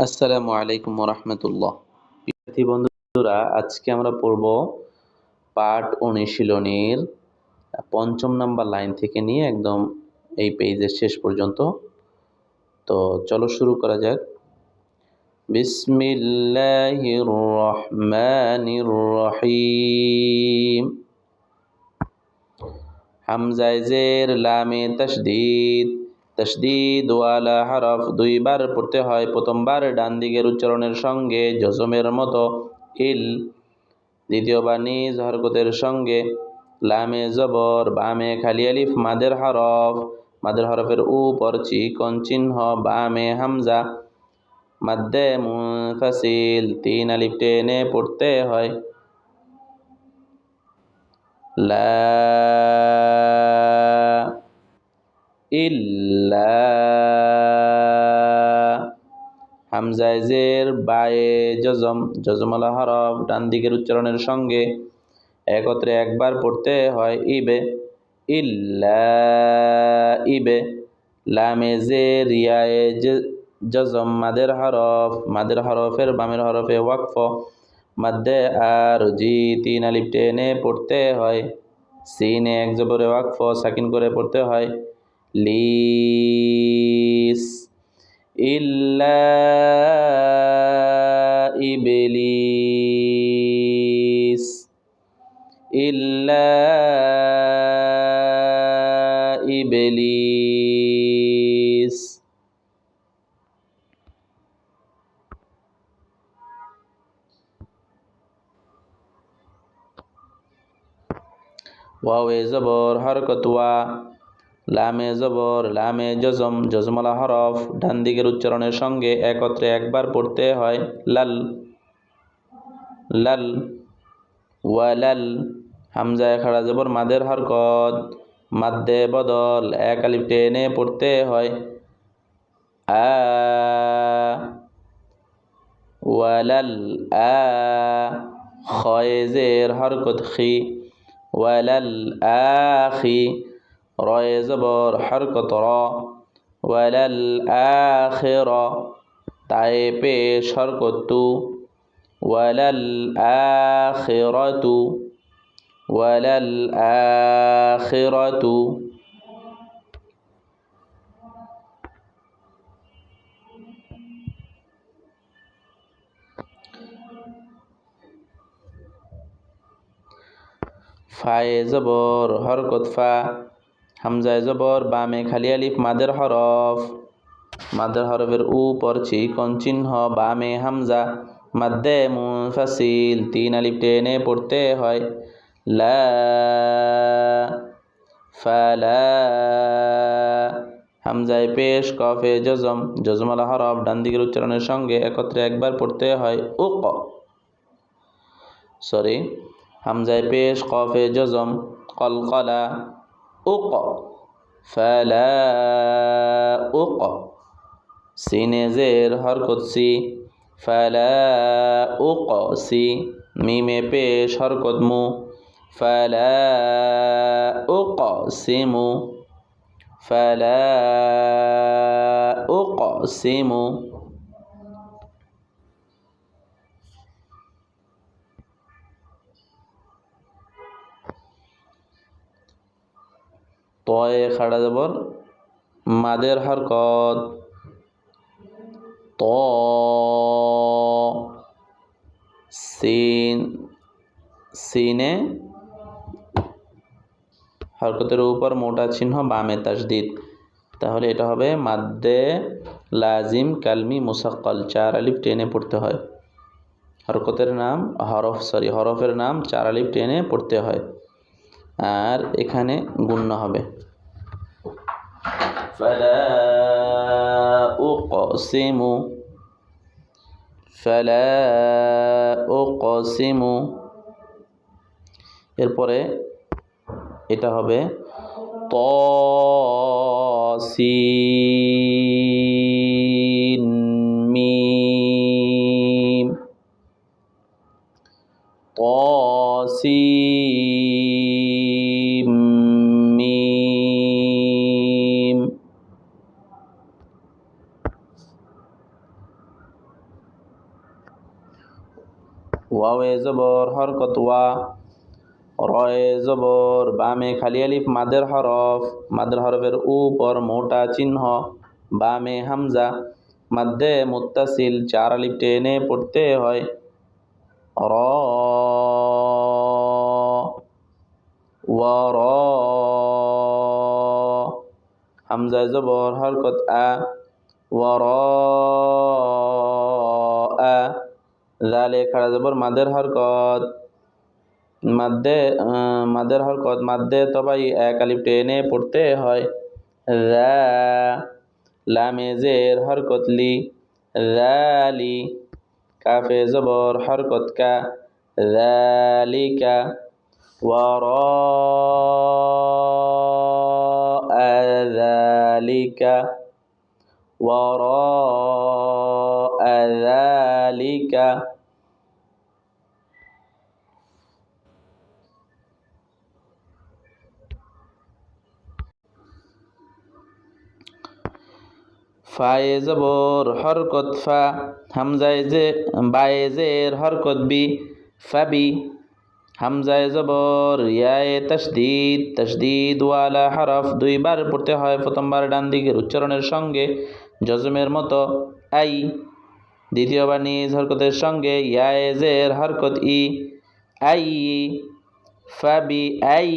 আসসালামু আলাইকুম ওরহমতুল্লাহ। বিদ্যার্থী বন্ধুরা, আজকে আমরা পড়ব পাঠ অনুশীলনীর ৫ম নাম্বার লাইন থেকে নিয়ে একদম এই পেজের শেষ পর্যন্ত। তো চলো শুরু করা যাক। বিসমিল্লাহির রহমানির রহিম। হামজায় জের, লামে তাশদীদ, তাশদীদ ওয়ালা হরফ দুইবার পড়তে হয়। প্রথমবার ডান দিকের উচ্চারণের সঙ্গে জজমের মতো ইল, দ্বিতীয়বার নিজ হরকতের সঙ্গে। লামে জবর, বামে খালি আলিফ, মাদের হরফ, মাদের হরফের উপর চিকন চিহ্ন, বামে হামজা, মাদ্দে মুনফাসিল, 3 আলিফ টেনে পড়তে হয়। লা ইল্লা, হামজায় জের, বায়ে জজম, জজমালা হরফ ডান দিকের উচ্চারণের সঙ্গে একত্রে একবার পড়তে হয়। ইবে, ইল্লা ইবে। লামে জের, ইয়ায়ে জজম, মাদের হরফ, মাদের হরফের বামের হরফে ওয়াকফ, মাদ্দে আর জি, 3 আলিফ টেনে পড়তে হয়। সিনে এক জবরে ওয়াকফ, সাকিন করে পড়তে হয়। লিস, ইল্লা ইবলিস, ইল্লা ইবলিস। ওয়াও এ জবর, হরকত ওয়া, লামে জবর, লামে জজম, জজমালা হরফ ডান দিকের উচ্চারণের সঙ্গে একত্রে একবার পড়তে হয়। লাল, লাল, ওয়ালাল। হামজায় খাড়া জবর, মাদের হরকত, মাদ্দে বদল, 1 আলিফ টেনে পড়তে হয়। আ, ওয়ালাল আ। খয়ে জের, হরকত খি, ওয়ালাল আখি। রয়ে জবর, হরকত র, ওয়ালাল আখির। তায়ে পেশ, হরকত তু, ওয়ালাল আখিরাতু, ওয়ালাল আখিরাতু। ফায়ে জবর, হরকত ফা, হামজায় জবর, বামে খালি আলিফ, মাদের হরফ, মাদের হরফের উপর চিকন চিহ্ন, বামে হামজা, মাদ্দে মুনফাসিল, 3 আলিফ টেনে পড়তে হয়। লা, ফালা। হামজায় পেশ, কফে জজম, জজমালা হরফ ডান দিকের উচ্চারণের সঙ্গে একত্রে একবার পড়তে হয়। হামজায় পেশ, কফে জজম, কলকলা, উক, ফালা উক। সিনে জের, হরকত সি, ফালা উকসি। মিমে পেশ, হরকত মু, ফালা উকসিমু, ফালা উকসিমু। তয়ে খাড়া জবর, মাদের হরকত, ত, সিন, সিনে হরকতের উপর মোটা চিহ্ন, বামে তাসদিদ। তাহলে এটা হবে মাদ্দে লাজিম কালমি মুসাক্কাল, 4 আলিফ টেনে পড়তে হয়। হরকতের নাম হরফের নাম 4 আলিফ টেনে পড়তে হয়। আর এখানে গুণ্য হবে। ফালা উকসিমু, ফালা উকসিমু। এরপরে এটা হবে তসিন মিম, তসিন মিম। ওয়াওয়ে জবর হরকত ওয়া, রয়ে জবর বামে খালি আলিফ মাদের হরফের উপর মোটা চিহ্ন, বামে হামজা, মাদ্দে মুত্তাসিল 4 আলিফ টেনে পড়তে হয়। র ওয়া র, হামজা জবর হরকত আ, ওয়া র আ, জালে খাড়া জবর মাদের হরকত, মাদ্দে তবাই 1 আলিফ টেনে পড়তে হয়। রা, লামে জের হরকত লি, রালি, কাফে জবর হরকত কা, রালিকা, ওয়ারাআ যালিকা, ওয়ারাআ যালিকা। ফায়ে জবর হরকত ফা, হামজায় যে বায়ে জের হরকত বি, ফাবি, হামজায় জবর ইয়ায়ে তশদিদ ওয়ালা হরফ 2 বার পড়তে হয়। প্রথমবার ডান দিকের উচ্চারণের সঙ্গে জজমের মতো আই, দ্বিতীয়বার নিজ হরকতের সঙ্গে ইয়ায়ে জের হরকত ই, আই, ফাবি আই,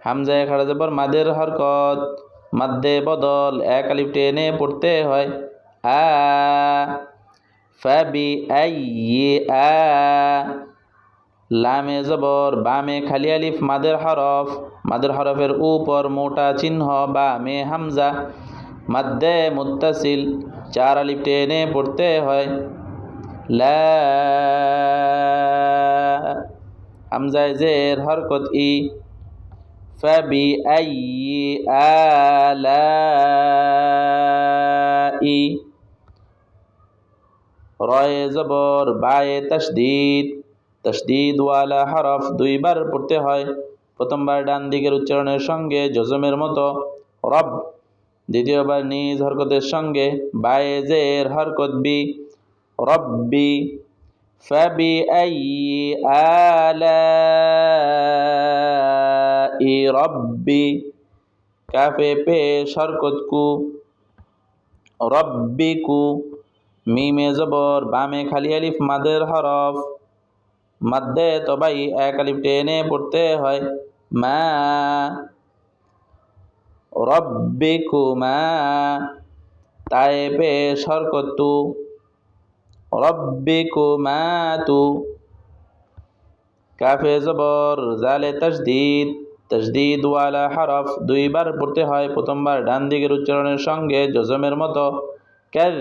হামজায় খাড়া জবর মাদের হরকত, মাদ্দে বদল 1 আলিফ টেনে পড়তে হয়। আ, ফাবি আই আ, লামে জবর বামে খালি আলিফ মাদের হরফের উপর মোটা চিহ্ন, বামে হামজা, মাদ্দে মুত্তাসিল 4 আলিফ টেনে পড়তে হয়। লা, হামজায় জের হরকত ই, ফাবি আই আলাই, রয়ে জবর বায়ে তশদিদ ওয়ালা হরফ 2 বার পড়তে হয়। প্রথমবার ডান দিকের উচ্চারণের সঙ্গে জজমের মতো রব, দ্বিতীয়বার নিজ হরকতের সঙ্গে বায়ে জের হরকত বি, রব্বি, ফাবি আই আলাই রব্বি, কাফে পেশ হরকত কু, রব্বিকু, মিমে জবর বামে খালি আলিফ মাদের হরফ, মাদ্দে তবাই 1 আলিফ টেনে পড়তে হয়। মা, রব্বিকুমা, তায়ে পেশ হরকত তু, রব্বিকুমাতু, কাফে জবর জালে তশদিদ ওয়ালা হরফ 2 বার পড়তে হয়। প্রথমবার ডান দিকের উচ্চারণের সঙ্গে জজমের মতো কাজ,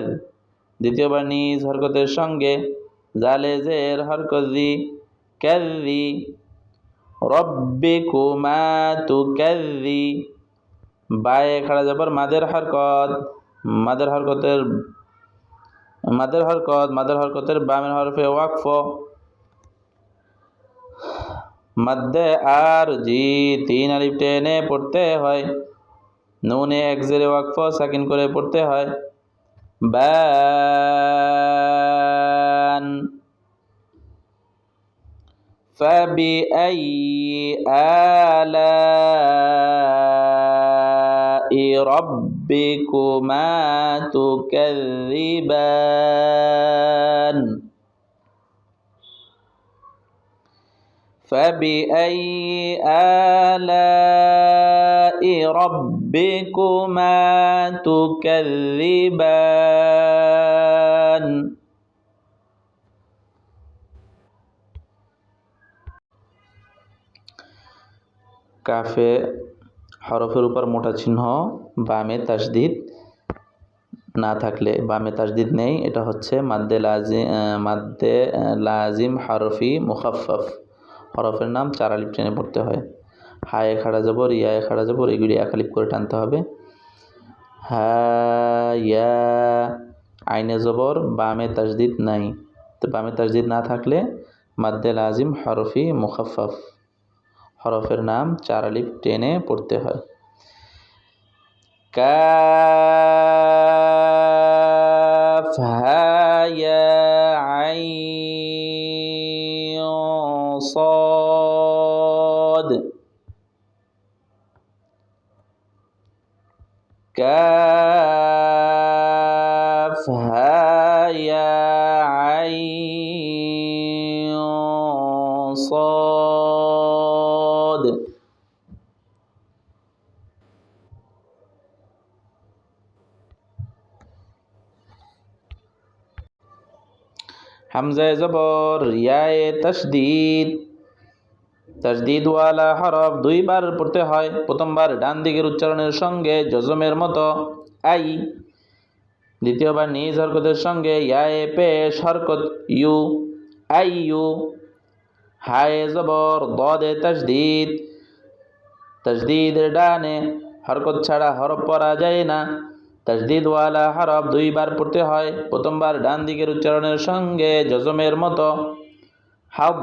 দ্বিতীয়বার নিজ হরকতের সঙ্গে জালে জের হরকত জি, কাযযি, রব্বিকুমা তুকাযযি, বায়ে খাড়া জবর মাদের হরকতের বামের হরফে ওয়াকফ, মাদ্দে আর জি 3 আলিফ টেনে পড়তে হয়। নুনে 1 জেরে ওয়াকফ সাকিন করে পড়তে হয়। বান, ফাবিআইয়ি আলাই রব্বিকুমা তুকাযযিবান, فبأي آلاء ربكما تكذبان। কাফে হরফের উপর মোটা চিহ্ন, বামে তাসদিদ না থাকলে, বামে তাসদিদ নেই, এটা হচ্ছে মাদ্দে লাজিম হরফি মুখাফফ, হরফের নাম 4 আলিফ টেনে পড়তে হয়। হায়ে খাড়া জবর, ইয়ায়ে খাড়া জবর, এগুলি 1 আলিফ করে টানতে হবে। হা, ইয়া, আইনে জবর, বামে তাসদিদ নাই, তো বামে তাসদিদ না থাকলে মাদ্দে লাজিম হরফি মুখাফফ, হরফের নাম 4 আলিফ টেনে পড়তে হয়। কাফ হা ইয়া عين صاد كاف ها يا عين صاد হামজায়ে জবর ইয়ায়ে তাসদীদ তাসদীদওয়ালা হরফ দুইবার পড়তে হয়। প্রথমবার ডান দিকের উচ্চারণের সঙ্গে জজমের মতো আই, দ্বিতীয়বার নিজ হরকতের সঙ্গে ইয়ায়ে পেশ হরকত ইউ, আই ইউ। হায়ে জবর দদে তাসদীদ তাসদীদের ডানে হরকত ছাড়া হরফ পড়া যায় না। তাসদীদওয়ালা হরফ দুইবার পড়তে হয়। প্রথমবার ডান দিকের উচ্চারণের সঙ্গে জজমের মতো হাব,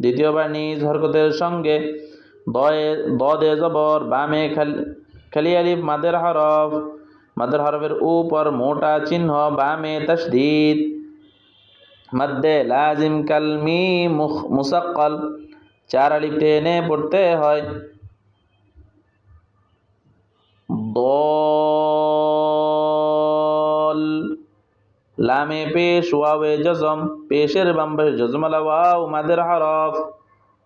দ্বিতীয়বার নিজ হরকতের সঙ্গে। দদে জবর বামে খালি আলিফ মাদের হরফ, মাদের হরফের উপর মোটা চিহ্ন বামে তাসদীদ। মদ্দে লাজিম কালমি মুসাক্কাল, চার আলিফ টেনে পড়তে হয়। দল লামে পেশ ওয়াওয়ে জজম, পেশের বামে জজমালা ওয়াও মাদের হরফ,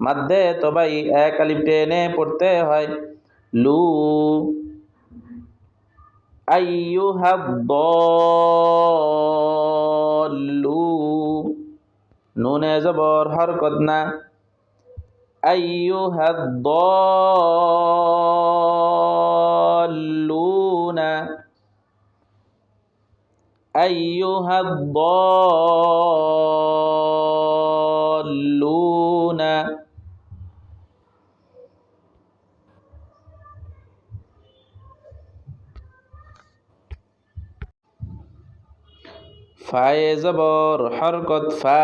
মদ্দে তবাই এক আলিফ টেনে পড়তে হয়। লু আইয়ুহাদ্দাল্লু, নুনে জবর হরকত না আইয়ুহাদ্দাল্লুনা আইয়ুহাদ্দাল্লুনা। ফায়ে জবর হরকত ফা,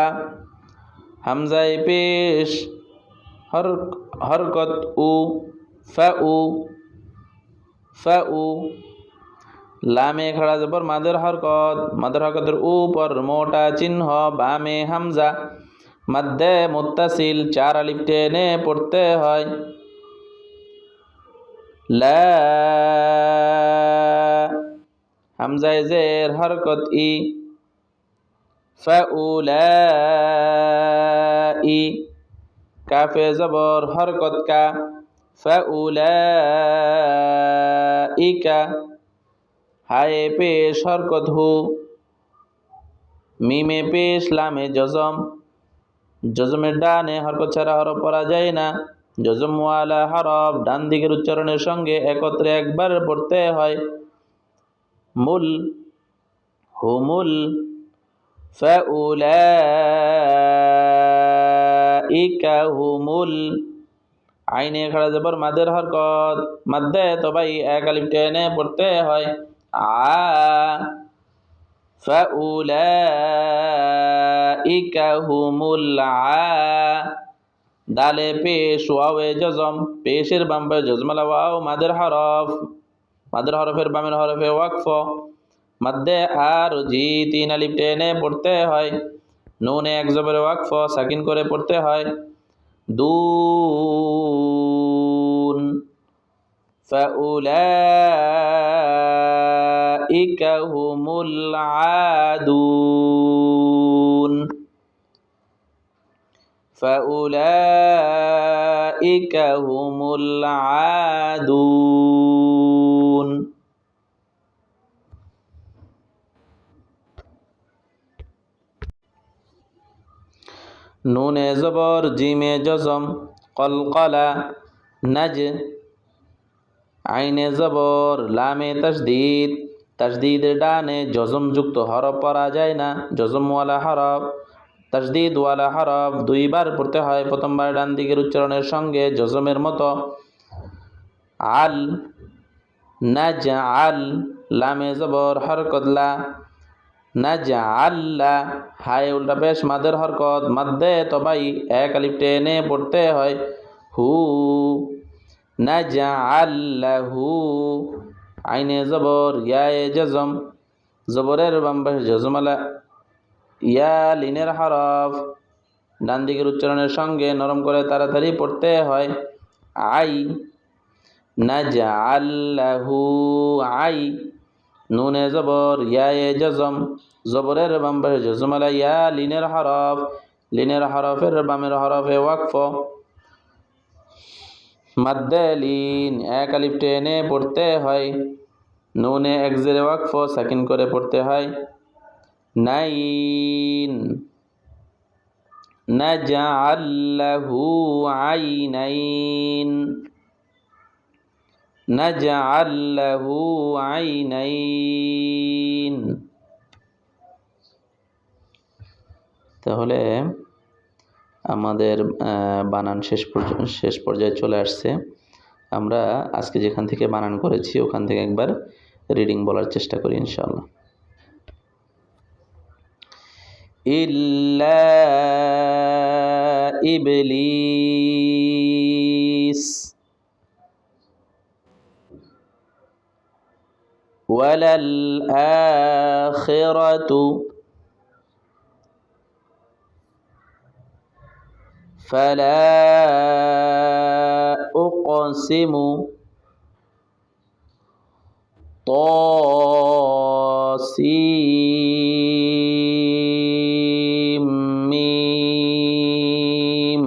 হামজায়ে পেশ হরকত উ, ফা উ, ফা উ। লামে খাড়া জবর মাদের হরকত, মাদের হরকতের উপর মোটা চিহ্ন বামে হামজা, মধ্যে মুত্তাসিল, চার আলিফ টেনে পড়তে হয়। লা হামজায়ে জের হরকত ই, ফাউলাই, কাফে জবর হরকত কা, ফাউলাইকা। হায়ে পেশ হরকত হু, মিমে পেশ লামে জজম, জজমের ডানে হরকত ছাড়া হরফ পড়া যায় না। জজমওয়ালা হরফ ডান দিকের উচ্চারণের সঙ্গে একত্রে একবার পড়তে হয়। মুল হুমুল, ফাউলাইকা হুমুল। আইনে খাড়া জবর মাদের হরকত, মধ্যে তবাই এক আলিফ টেনে পড়তে হয়। আ ফাউলাইকা হুমুল আ। দালে পেশ ওয়াওয়ে জজম, পেশের বামে জজমালা ওয়াও মাদের হরফ, মাদের হরফের বামের হরফে ওয়াকফ, মধ্যে আর জি তিন আলিফ টেনে পড়তে হয়। নুনে এক জবরে ওয়াকফ সাকিন করে পড়তে হয়। দুন ফাউলাইকা হুমুল আদুন, ফাউলাইকা হুমুল আদুন। নুনে জবর জিমে জজম কলকলা নাজ, আইনে জবর লামে তাসদীদ, তাসদীদের ডানে জজম যুক্ত হরফ পড়া যায় না। জজমওয়ালা হরফ তাসদীদওয়ালা হরফ দুইবার পড়তে হয়। প্রথমবার ডান দিকের উচ্চারণের সঙ্গে জজমের মতো আল, নাজআল, লামে জবর হরকত লা, নাজআল্লা। হায়ে উল্টা পেশ মাদের হরকত, মধ্যে তবাই এক আলিফ টেনে পড়তে হয়। হু নাজআল্লাহু। আইনে জবর ইয়ায়ে জজম, জবরের বাম পাশে জজমালা ইয়া লিনের হরফ, ডান দিকের উচ্চারণের সঙ্গে নরম করে তাড়াতাড়ি পড়তে হয়। আই, নাজআল্লাহু, আই, নুনে জবর, ইয়ায়ে জজম, জবরের বাম পাশে জজমালা ইয়া লিনের হরফ, লিনের হরফের বামের হরফে ওয়াকফ। মাদ্দে লিন, এক আলিফ টেনে পড়তে হয়। নুনে এক জেরে ওয়াকফ, সাকিন করে পড়তে হয়। নাইন, নাজআল্লাহু আইনাইন, নাজআল্লাহু আইনাইন। তাহলে আমাদের বানান শেষ পর্যায়ে চলে আসছে। আমরা আজকে যেখান থেকে বানান করেছি ওখান থেকে একবার রিডিং বলার চেষ্টা করি ইনশাআল্লাহ। ইল্লা ইবলিস ওয়ালাল আখিরাতু ফালা উকসিমু طاسيم ميم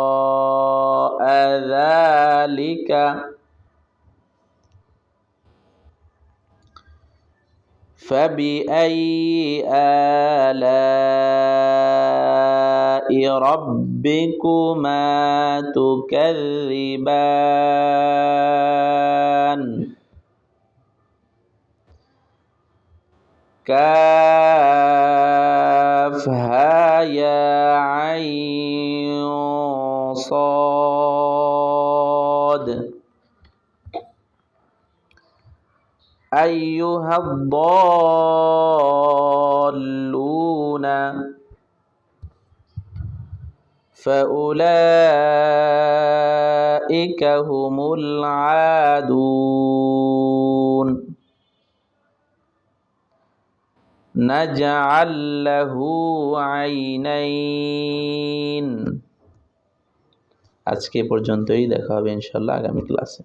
وراء ذلك فبأي آلاء ربكما تكذبان كافها يا عين صاد أيها الضالون فأولئك هم العادون نجعل له عينين। আজকে পর্যন্তই, দেখা হবে ইনশাআল্লাহ আগামী ক্লাসে।